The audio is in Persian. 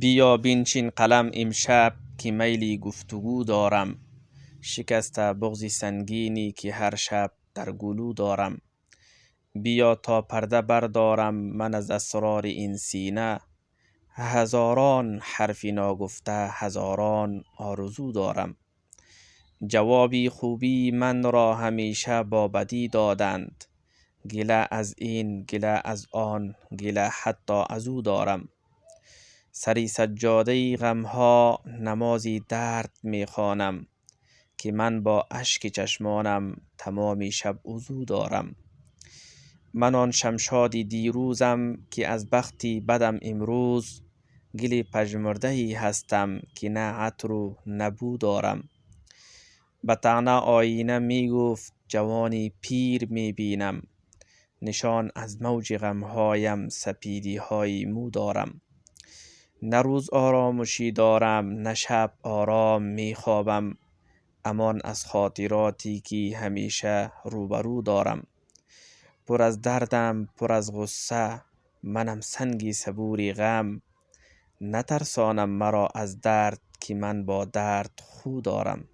بیا بنشین قلم امشب که میلی گفتگو دارم. شکست بغض سنگینی که هر شب در گلو دارم. بیا تا پرده بردارم من از اسرار این سینه. هزاران حرف ناگفته هزاران آرزو دارم. جوابی خوبی من را همیشه با بدی دادند. گله از این گله از آن گله حتی از او دارم. سری سجاده غمها نمازی درد می خوانم که من با اشک چشمانم تمامی شب وضو دارم. من آن شمشاد دیروزم که از بختی بدم امروز گل پژمرده ای هستم که نه عطر و نه بو دارم. به طعنه آینه می گفت جوانی پیر می بینم. نشان از موج غمهایم سپیدی های مو دارم. نه روز آرامشی دارم نه شب آرام می خوابم. امان از خاطراتی که همیشه روبرو دارم. پر از دردم پر از غصه منم سنگی صبوری غم. نترسانم مرا از درد که من با درد خو دارم.